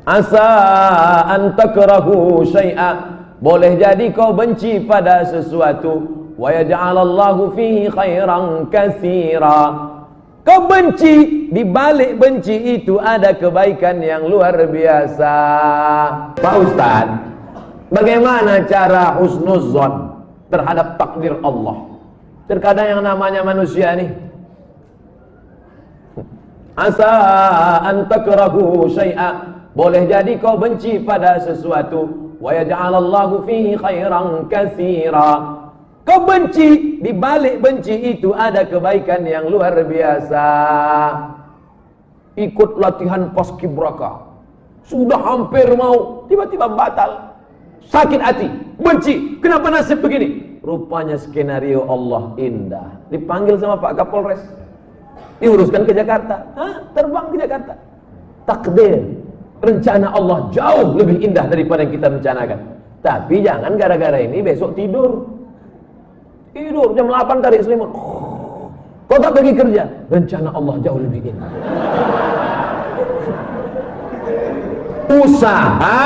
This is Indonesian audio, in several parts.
Asa an takrahu syai'a, boleh jadi kau benci pada sesuatu, wa yaj'alallahu fihi khairan katsira. Kau benci, di balik benci itu ada kebaikan yang luar biasa. Pak Ustaz, bagaimana cara husnuzon terhadap takdir Allah? Terkadang yang namanya manusia nih, asa an takrahu syai'a, boleh jadi kau benci pada sesuatu, wa yaj'alallahu fihi khairan katsira. Kau benci, di balik benci itu ada kebaikan yang luar biasa. Ikut latihan paskibraka, sudah hampir mau, tiba-tiba batal. Sakit hati, benci, kenapa nasib begini? Rupanya skenario Allah indah. Dipanggil sama Pak Kapolres, diuruskan ke Jakarta. Terbang ke Jakarta. Takdir, rencana Allah jauh lebih indah daripada yang kita rencanakan. Tapi jangan gara-gara ini besok tidur jam 8 tarik selimut, kau tak pergi kerja, rencana Allah jauh lebih indah. Usaha,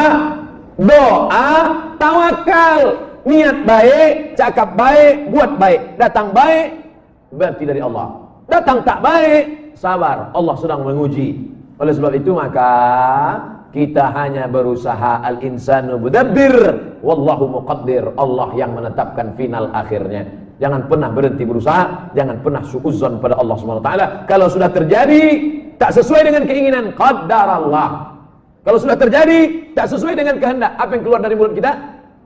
doa, tawakal, niat baik, cakap baik, buat baik, datang baik berarti dari Allah, datang tak baik, sabar, Allah sedang menguji. Oleh sebab itu maka kita hanya berusaha, al-insanu mudabbir wallahu muqaddir, Allah yang menetapkan final akhirnya. Jangan pernah berhenti berusaha, jangan pernah suudzon pada Allah Subhanahu wa taala. Kalau sudah terjadi tak sesuai dengan keinginan, qaddarallah. Kalau sudah terjadi tak sesuai dengan kehendak, apa yang keluar dari mulut kita?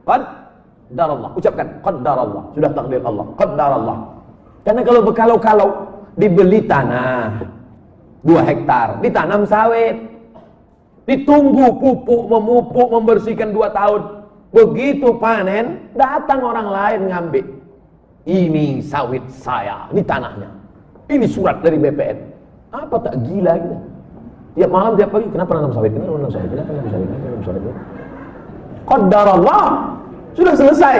Qaddarallah. Ucapkan qaddarallah, sudah takdir Allah, qaddarallah. Karena kalau berkalau-kalau dibeli tanah 2 hektar, ditanam sawit, ditunggu pupuk, memupuk, membersihkan 2 tahun. Begitu panen, datang orang lain ngambil. Ini sawit saya, ini tanahnya, ini surat dari BPN. Apa tak gila gitu? Tiap malam, tiap pagi, kenapa nanam sawit? Kenapa nanam sawit? Kenapa nanam sawit? Kenapa nanam sawit? Qadarallah, sudah selesai.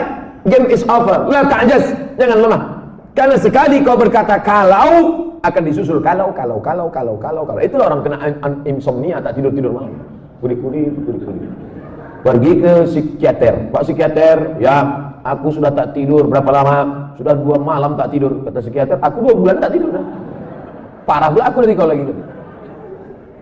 Game is over. La ta'jaz, jangan lemah. Karena sekali kau berkata kalau, akan disusul kalau. Itulah orang kena insomnia, tak tidur malam. Kulik-kulik. Pergi ke psikiater. Pak psikiater, ya aku sudah tak tidur berapa lama? Sudah 2 malam tak tidur. Kata psikiater, aku 2 bulan tak tidur. Parah pula aku dari kau lagi.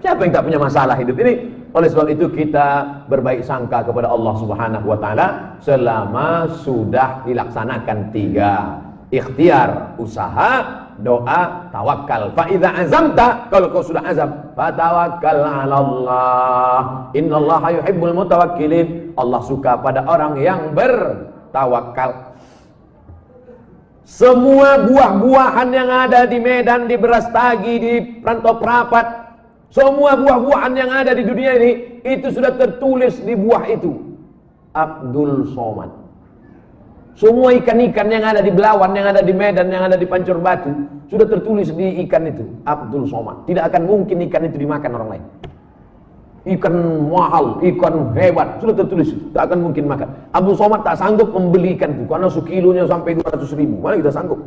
Siapa yang tak punya masalah hidup ini? Oleh sebab itu kita berbaik sangka kepada Allah Subhanahu wa taala selama sudah dilaksanakan 3: ikhtiar, usaha, doa, tawakal. Fa idza azamta, kalau kau sudah azam, fatawakkal 'ala Allah. Innallaha yuhibbul mutawakkilin. Allah suka pada orang yang bertawakal. Semua buah-buahan yang ada di Medan, di Brastagi, di Rantau Prapat, semua buah-buahan yang ada di dunia ini, itu sudah tertulis di buah itu Abdul Somad. Semua ikan-ikan yang ada di Belawan, yang ada di Medan, yang ada di Pancur Batu, sudah tertulis di ikan itu Abdul Somad. Tidak akan mungkin ikan itu dimakan orang lain. Ikan mahal, ikan hebat, sudah tertulis, tak akan mungkin makan. Abdul Somad tak sanggup membeli ikan itu, karena sekilonya sampai 200.000. Mana kita sanggup?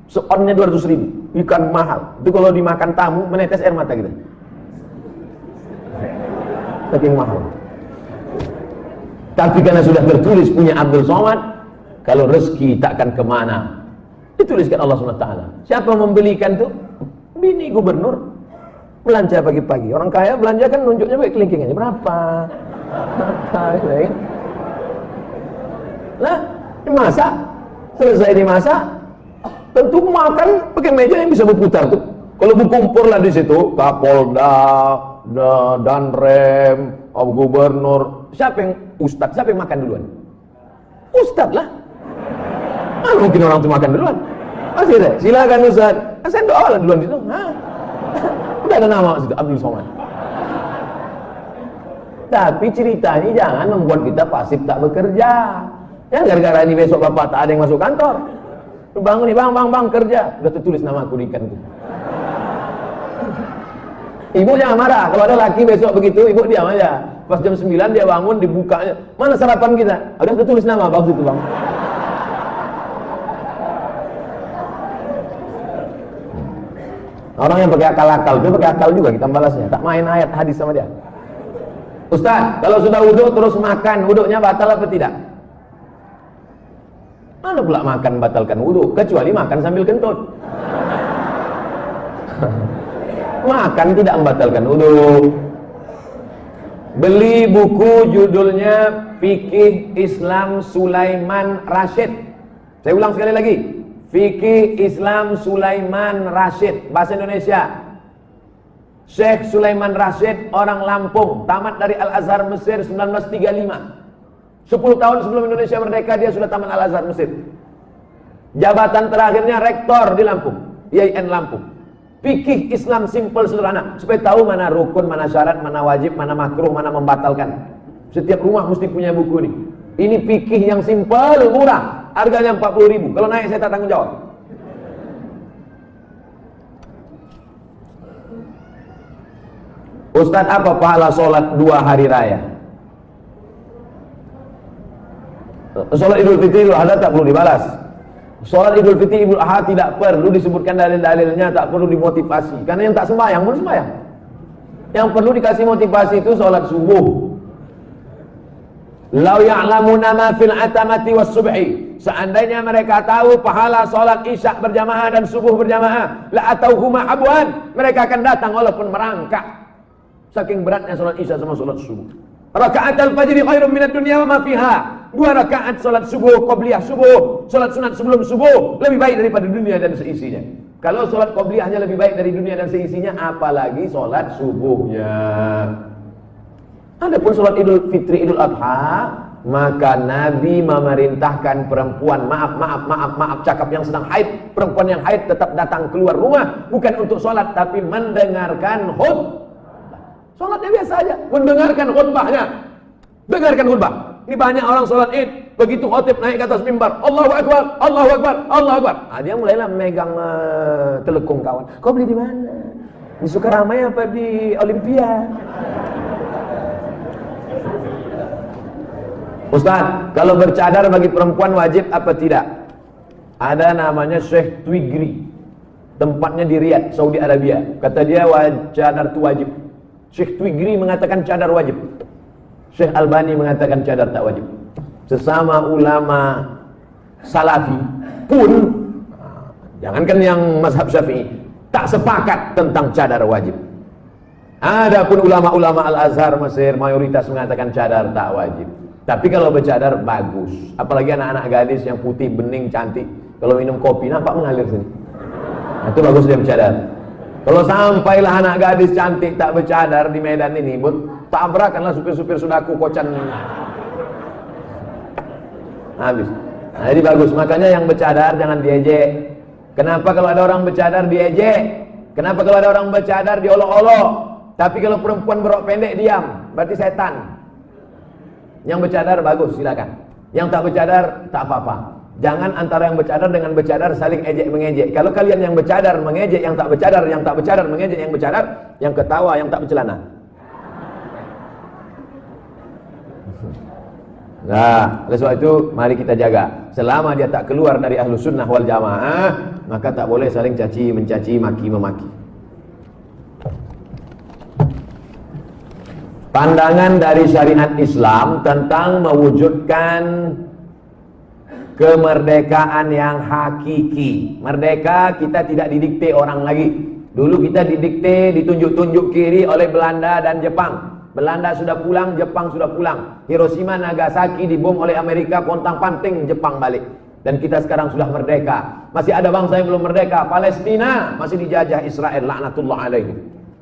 Seonnya 200.000, ikan mahal. Itu kalau dimakan tamu, menetes air mata kita. Saking mahal. Tapi karena sudah tertulis punya Abdul Somad, kalau rezeki takkan kemana, dituliskan Allah SWT. Siapa membelikan itu? Bini gubernur. Belanja pagi-pagi. Orang kaya belanja kan nunjuknya pakai kelingking aja. Berapa? Nah, dimasak. Selesai dimasak, tentu makan pakai meja yang bisa berputar tuh. Kalau berkumpul lah di situ, Kapolda, Danrem, Gubernur, siapa yang Ustadz? Siapa yang makan duluan? Ustadz lah. Mungkin orang itu makan duluan. Masih deh, silakan Ustadz. Saya doa lah duluan situ. Udah ada nama situ, Abdul Somad. Tapi cerita ini jangan membuat kita pasif tak bekerja. Ya gara-gara ini besok bapak tak ada yang masuk kantor. Lu bangun nih, bang kerja. Udah tertulis nama aku di ikan itu. Ibu jangan marah. Kalau ada laki besok begitu, ibu diam aja. Pas jam 9 dia bangun, dibukanya. Mana sarapan kita? Udah tertulis nama, bagus itu bang. Orang yang pakai akal-akal, dia pakai akal juga kita balasnya. Tak main ayat hadis sama dia. Ustaz, kalau sudah wudhu terus makan, wudhunya batal apa tidak? Mana pula makan batalkan wudhu? Kecuali makan sambil kentut. Makan tidak membatalkan wudhu. Beli buku judulnya Fikih Islam Sulaiman Rasyid. Saya ulang sekali lagi. Fikih Islam Sulaiman Rasyid, bahasa Indonesia. Syekh Sulaiman Rasyid, orang Lampung, tamat dari Al-Azhar Mesir 1935. 10 tahun sebelum Indonesia merdeka dia sudah tamat Al-Azhar Mesir. Jabatan terakhirnya rektor di Lampung, IAIN Lampung. Fikih Islam simple sederhana, supaya tahu mana rukun, mana syarat, mana wajib, mana makruh, mana membatalkan. Setiap rumah mesti punya buku ini. Ini fikih yang simple, murah, harganya 40.000. Kalau naik saya tak tanggung jawab. Ustadz, apa pahala sholat 2 hari raya? Sholat Idul Fitri, Idul Adha tak perlu dibalas. Sholat Idul Fitri, Idul Adha tidak perlu disebutkan dalil-dalilnya, tak perlu dimotivasi. Karena yang tak sembahyang pun sembahyang. Yang perlu dikasih motivasi itu sholat subuh. Lau ya'lamuna ma fil atamati was subhi. Seandainya mereka tahu pahala sholat isya berjamaah dan subuh berjamaah, la atauhuma abwan, mereka akan datang walaupun merangkak. Saking beratnya sholat isya sama sholat subuh. Rakaat al-fajri khairum minad dunya wa ma fiha. 2 rakaat sholat subuh, qobliyah subuh, sholat sunat sebelum subuh lebih baik daripada dunia dan seisinya. Kalau sholat qobliyahnya lebih baik dari dunia dan seisinya, apalagi sholat subuhnya. Adapun sholat Idul Fitri, Idul Adha, maka Nabi memerintahkan perempuan, maaf cakap yang sedang haid, perempuan yang haid tetap datang keluar rumah, bukan untuk sholat tapi mendengarkan khutbah. Sholatnya biasa aja, mendengarkan khutbahnya. Dengarkan khutbah. Ini banyak orang sholat id, begitu khotib naik ke atas mimbar, Allahu Akbar, Allahu Akbar, Allahu Akbar. Dia mulailah megang telekung kawan. Kau beli di mana? Di Sukaramai apa di Olimpia? Ustaz, kalau bercadar bagi perempuan wajib apa tidak? Ada namanya Syekh Twigri, tempatnya di Riyadh, Saudi Arabia. Kata dia cadar itu wajib. Syekh Twigri mengatakan cadar wajib. Syekh Albani mengatakan cadar tak wajib. Sesama ulama salafi pun, jangankan yang mazhab Syafi'i, tak sepakat tentang cadar wajib. Adapun ulama-ulama Al-Azhar Mesir mayoritas mengatakan cadar tak wajib. Tapi kalau bercadar bagus, apalagi anak-anak gadis yang putih, bening, cantik, kalau minum kopi nampak mengalir sini. Nah, itu bagus dia bercadar. Kalau sampailah anak gadis cantik tak bercadar di Medan ini, tabrakanlah supir-supir sudaku kocan. Habis. Nah, jadi bagus. Makanya yang bercadar jangan diejek. Kenapa kalau ada orang bercadar diejek? Kenapa kalau ada orang bercadar diolok-olok? Tapi kalau perempuan berok pendek diam, berarti setan. Yang bercadar bagus, silakan. Yang tak bercadar tak apa-apa. Jangan antara yang bercadar dengan bercadar saling ejek-mengejek. Kalau kalian yang bercadar mengejek yang tak bercadar, yang tak bercadar mengejek yang bercadar, yang ketawa yang tak bercelana. Nah, oleh sebab itu mari kita jaga. Selama dia tak keluar dari Ahlus Sunnah wal Jamaah, maka tak boleh saling caci, mencaci, maki, memaki. Pandangan dari syariat Islam tentang mewujudkan kemerdekaan yang hakiki. Merdeka kita tidak didikte orang lagi. Dulu kita didikte, ditunjuk-tunjuk kiri oleh Belanda dan Jepang. Belanda sudah pulang, Jepang sudah pulang. Hiroshima, Nagasaki dibom oleh Amerika, pontang-panting Jepang balik. Dan kita sekarang sudah merdeka. Masih ada bangsa yang belum merdeka. Palestina masih dijajah Israel, laknatullah alaihi.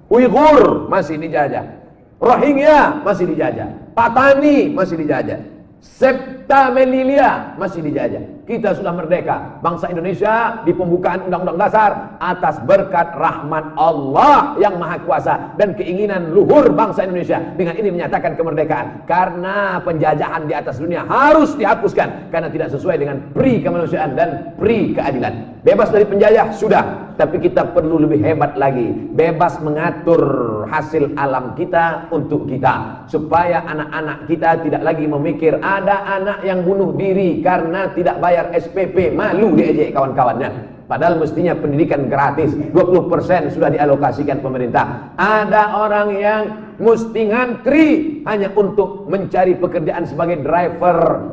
Uighur masih dijajah. Rohingya masih dijajah. Patani masih dijajah. Septa Melilia masih dijajah. Kita sudah merdeka. Bangsa Indonesia di pembukaan Undang-Undang Dasar atas berkat rahmat Allah yang Maha Kuasa dan keinginan luhur bangsa Indonesia. Dengan ini menyatakan kemerdekaan. Karena penjajahan di atas dunia harus dihapuskan karena tidak sesuai dengan pri kemanusiaan dan pri keadilan. Bebas dari penjajah sudah, tapi kita perlu lebih hebat lagi. Bebas mengatur hasil alam kita untuk kita, supaya anak-anak kita tidak lagi memikir ada anak yang bunuh diri karena tidak bayar SPP, malu diejek kawan-kawannya. Padahal mestinya pendidikan gratis, 20% sudah dialokasikan pemerintah. Ada orang yang mesti ngantri hanya untuk mencari pekerjaan sebagai driver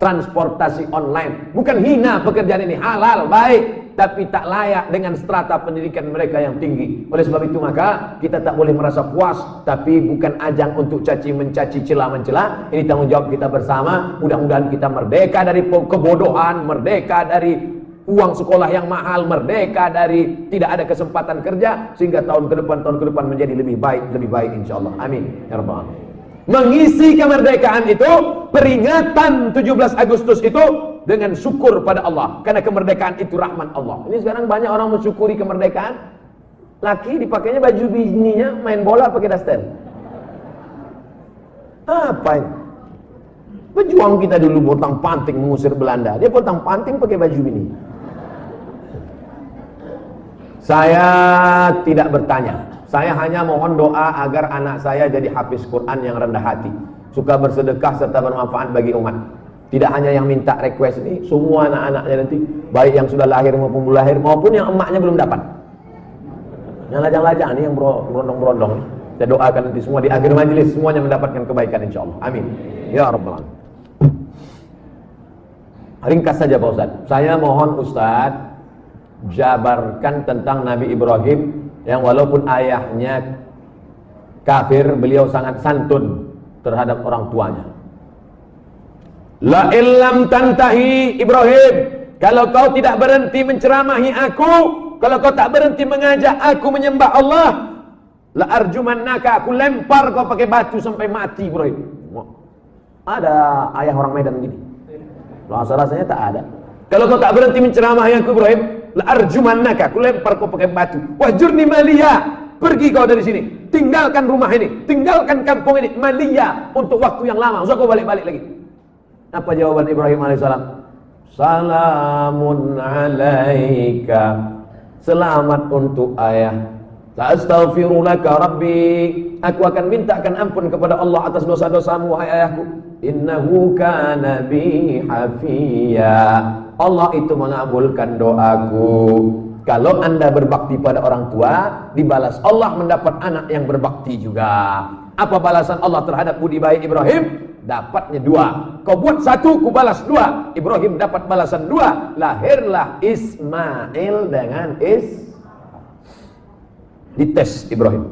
transportasi online. Bukan hina pekerjaan ini, halal, baik, tapi tak layak dengan strata pendidikan mereka yang tinggi. Oleh sebab itu maka kita tak boleh merasa puas, tapi bukan ajang untuk caci mencaci, celah mencela. Ini tanggung jawab kita bersama. Mudah-mudahan kita merdeka dari kebodohan, merdeka dari uang sekolah yang mahal, merdeka dari tidak ada kesempatan kerja, sehingga tahun ke depan menjadi lebih baik insyaallah. Amin ya rabbal alamin. Mengisi kemerdekaan itu, peringatan 17 Agustus itu dengan syukur pada Allah, karena kemerdekaan itu rahmat Allah. Ini sekarang banyak orang mensyukuri kemerdekaan, laki dipakainya baju bininya main bola pakai daster. Apa ini? Pejuang kita dulu potong panting mengusir Belanda, dia potong panting pakai baju bini. Saya tidak bertanya, saya hanya mohon doa agar anak saya jadi hafiz Quran yang rendah hati, suka bersedekah serta bermanfaat bagi umat. Tidak hanya yang minta request ini, semua anak-anaknya nanti, baik yang sudah lahir maupun belum lahir, maupun yang emaknya belum dapat. Yang lajang-lajang ini, yang berondong-berondong, saya doakan nanti semua di akhir majelis semuanya mendapatkan kebaikan insyaallah. Amin ya rabbal alamin. Ringkas saja Pak Ustaz, saya mohon Ustaz jabarkan tentang Nabi Ibrahim yang walaupun ayahnya kafir, beliau sangat santun terhadap orang tuanya. La illam tantahi Ibrahim, kalau kau tidak berhenti menceramahi aku, kalau kau tak berhenti mengajak aku menyembah Allah, la arjumannaka, aku lempar kau pakai batu sampai mati Ibrahim. Ada ayah orang Medan gini? Rasanya tak ada. Kalau kau tak berhenti menceramahi aku Ibrahim, la arjumannaka, aku lempar kau pakai batu. Wahjurni maliya, pergi kau dari sini, tinggalkan rumah ini, tinggalkan kampung ini, maliya, untuk waktu yang lama, usah kau balik-balik lagi. Apa jawaban Ibrahim alaihissalam? Salamun alaika, selamat untuk ayah. Astaghfirulaka rabbi, aku akan mintakan ampun kepada Allah atas dosa-dosamu wahai ayahku. Innahu kana bi hafiya, Allah itu mengabulkan doaku. Kalau anda berbakti pada orang tua, dibalas Allah mendapat anak yang berbakti juga. Apa balasan Allah terhadap budi baik Ibrahim? Dapatnya 2. Kau buat 1, ku balas 2. Ibrahim dapat balasan 2. Lahirlah Ismail dengan dites Ibrahim,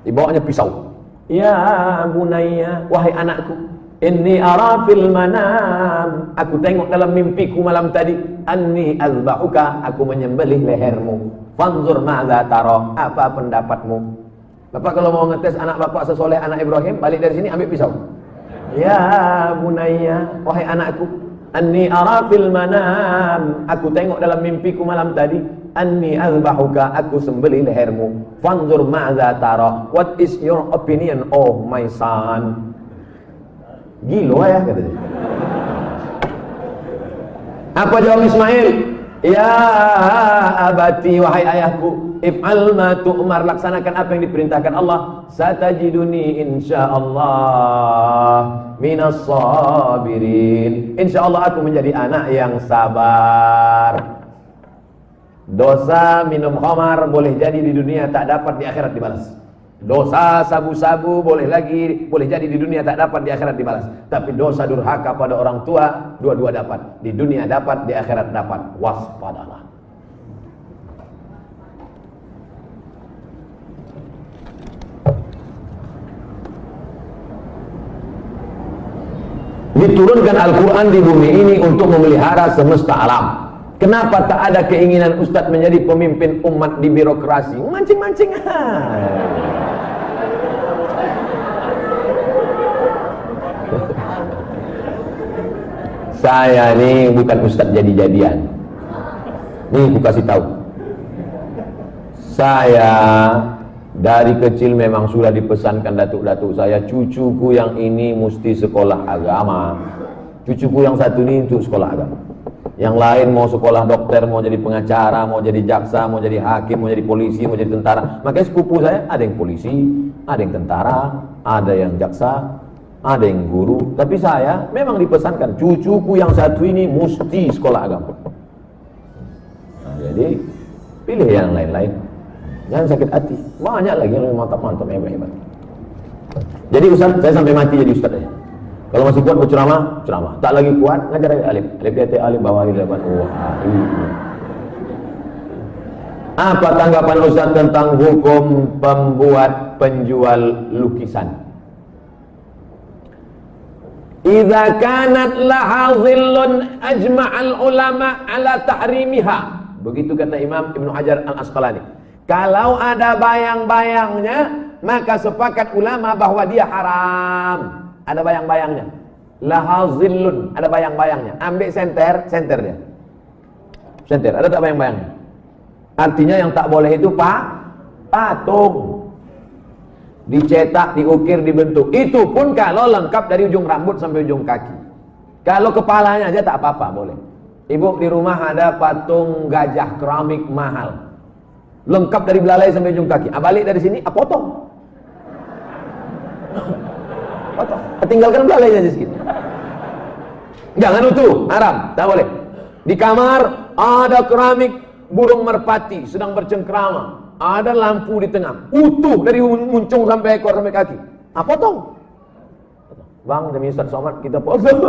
dibawanya pisau. Ya bunayya, wahai anakku, inni ara fil manam, aku tengok dalam mimpiku malam tadi, anni azbahuka, aku menyembelih lehermu. Fanzur ma'za tara, apa pendapatmu? Bapak kalau mau ngetes anak bapak sesoleh anak Ibrahim, balik dari sini ambil pisau. Ya bunayya, wahai anakku, anni ara fil manam, aku tengok dalam mimpiku malam tadi, anni azbahuka, aku sembelih lehermu. Fanzur ma'za tara, what is your opinion oh my son? Gila ya katanya. Apa jawab Ismail? Ya abati, wahai ayahku, if'al ma tu'mar, laksanakan apa yang diperintahkan Allah. Satajiduni insyaallah minas sabirin, insyaallah aku menjadi anak yang sabar. Dosa minum khamar boleh jadi di dunia tak dapat di akhirat dibalas. Dosa sabu-sabu boleh jadi di dunia tak dapat di akhirat dibalas. Tapi dosa durhaka pada orang tua, dua-dua dapat. Di dunia dapat, di akhirat dapat. Waspadalah. Diturunkan Al-Quran di bumi ini untuk memelihara semesta alam. Kenapa tak ada keinginan Ustadz menjadi pemimpin umat di birokrasi? Mancing-mancing. Saya nih bukan Ustadz jadi-jadian. Nih aku kasih tahu. Saya dari kecil memang sudah dipesankan datuk-datuk saya, cucuku yang ini mesti sekolah agama. Cucuku yang satu ini untuk sekolah agama. Yang lain mau sekolah dokter, mau jadi pengacara, mau jadi jaksa, mau jadi hakim, mau jadi polisi, mau jadi tentara. Makanya sepupu saya ada yang polisi, ada yang tentara, ada yang jaksa, ada yang guru. Tapi saya memang dipesankan, cucuku yang satu ini mesti sekolah agama. Nah, Jadi pilih yang lain-lain. Jangan sakit hati. Banyak lagi yang lebih mantap-mantap, hebat-hebat. Jadi Ustaz, saya sampai mati jadi Ustaz aja. Kalau masih kuat berceramah, ceramah. Tak lagi kuat, ngajar alif. Alif dia alif bawah alif depan. Apa tanggapan Ustaz tentang hukum pembuat penjual lukisan? Idza kanat laha dhillun ajma'al ulama ala tahrimiha. Begitu kata Imam Ibnu Hajar Al-Asqalani. Kalau ada bayang-bayangnya, maka sepakat ulama bahwa dia haram. Ada bayang-bayangnya. Laha dhillun, ada bayang-bayangnya. Ambil senter dia. Senter, ada tak bayang-bayangnya? Artinya yang tak boleh itu patung. Dicetak, diukir, dibentuk. Itu pun kalau lengkap dari ujung rambut sampai ujung kaki. Kalau kepalanya aja tak apa-apa, boleh. Ibu di rumah ada patung gajah keramik mahal, lengkap dari belalai sampai ujung kaki. Balik dari sini, potong. Potong. Tinggalkan belalainya aja sedikit. Jangan utuh, haram, tak boleh. Di kamar ada keramik burung merpati sedang bercengkrama. Ada lampu di tengah, utuh dari muncung sampai ekor sampai kaki. Potong. Bang, demi Ustaz Somad kita potong.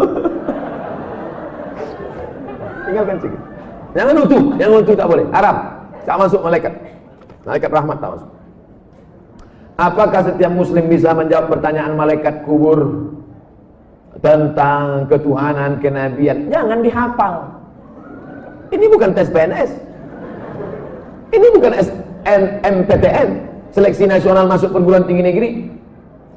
Tinggalkan sedikit. Jangan utuh tak boleh. Haram. Tak masuk malaikat. Malaikat rahmat tak masuk. Apakah setiap muslim bisa menjawab pertanyaan malaikat kubur tentang ketuhanan, kenabian? Jangan dihafal. Ini bukan tes PNS. Ini bukan SNMPTN, seleksi nasional masuk perguruan tinggi negeri.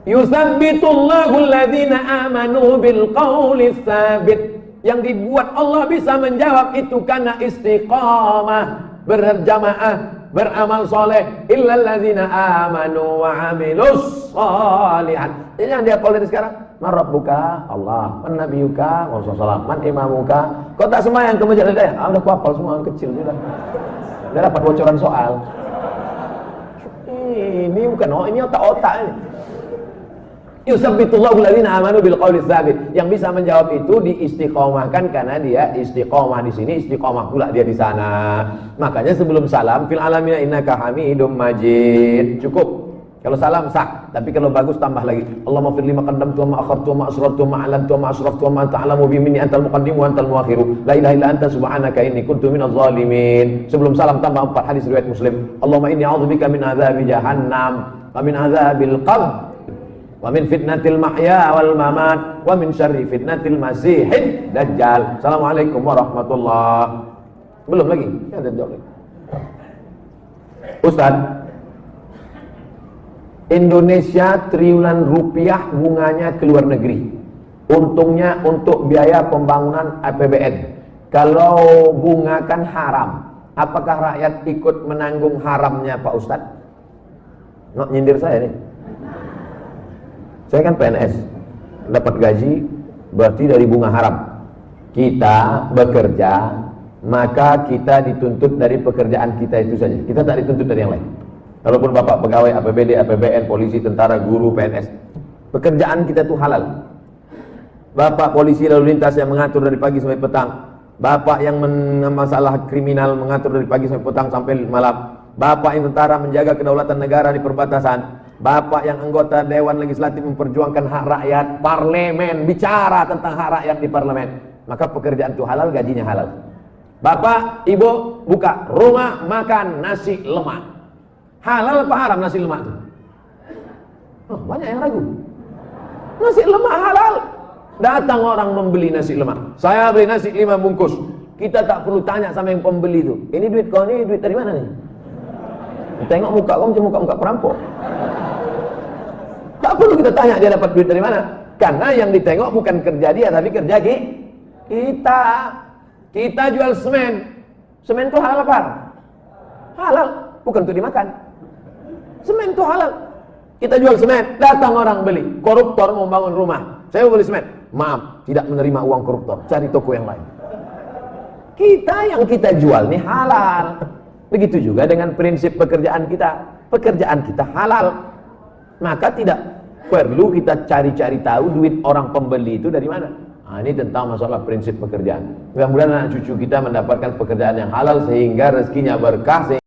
Yusabbitullahu alladhina amanu bil qawli tsabit. Yang dibuat Allah bisa menjawab itu karena istiqamah, berjamaah, beramal soleh. Illal ladzina amanu wa amilus shalihat. Ini yang dia kalau dari sekarang. Man rabbuka? Allah. Man nabiyuka? Rasulullah. Man imamuka? Kau tak sembahyang ke masjid ada? Udah kuapal semua, kecil sudah. Udah dapat bocoran soal. Ini bukan ini otak-otak ini. Yusabbitullahu alladhina amanu bil qawli tsabit. Yang bisa menjawab itu diistiqomahkan karena dia istiqomah di sini, istiqomah pula dia di sana. Makanya sebelum salam fil alamina innaka hamidum majid. Cukup. Kalau salam sah, tapi kalau bagus tambah lagi. Allahumma fir lima qaddamtu wa ma akhartu wa ma asrartu wa ma a'lantu wa ma asraftu wa ma anta a'lamu bi minni antal muqaddim wa antal muakhiru. La ilaha illa anta subhanaka inni kuntu minadh dhalimin. Sebelum salam tambah 4 hadis riwayat Muslim. Allahumma inni a'udzubika min adzabi jahannam wa min adzabil qabr wa min fitnatil mahya wal mamat wa min syarri fitnatil masihid dajjal. Assalamualaikum warahmatullahi. Belum lagi? Ada jawab lagi. Ustaz, Indonesia triliunan rupiah bunganya ke luar negeri. Untungnya untuk biaya pembangunan APBN. Kalau bunga kan haram, apakah rakyat ikut menanggung haramnya Pak Ustadz? Nggak nyindir saya nih. Saya kan PNS, dapat gaji berarti dari bunga haram. Kita bekerja, maka kita dituntut dari pekerjaan kita itu saja. Kita tak dituntut dari yang lain. Walaupun bapak pegawai APBD, APBN, polisi, tentara, guru, PNS, pekerjaan kita itu halal. Bapak polisi lalu lintas yang mengatur dari pagi sampai petang, bapak yang masalah kriminal mengatur dari pagi sampai petang sampai malam, bapak yang tentara menjaga kedaulatan negara di perbatasan, bapak yang anggota Dewan Legislatif memperjuangkan hak rakyat, parlemen bicara tentang hak rakyat di parlemen, maka pekerjaan itu halal, gajinya halal. Bapak, ibu buka rumah makan nasi lemak. Halal apa haram nasi lemak itu? Banyak yang ragu. Nasi lemak halal. Datang orang membeli nasi lemak. Saya beli nasi 5 bungkus. Kita tak perlu tanya sama yang pembeli itu. Ini duit kau ini duit dari mana nih? Tengok muka kau macam muka-muka perampok. Tak perlu kita tanya dia dapat duit dari mana. Karena yang ditengok bukan kerja dia, tapi kerja kita. Kita jual semen. Semen itu halal apa? Halal, bukan untuk dimakan. Semen itu halal. Kita jual semen, datang orang beli. Koruptor mau bangun rumah. Saya mau beli semen. Maaf, tidak menerima uang koruptor. Cari toko yang lain. Kita yang kita jual ini halal. Begitu juga dengan prinsip pekerjaan kita. Pekerjaan kita halal. Maka tidak perlu kita cari-cari tahu duit orang pembeli itu dari mana. Nah, ini tentang masalah prinsip pekerjaan. Mudah-mudahan anak cucu kita mendapatkan pekerjaan yang halal sehingga rezekinya berkah,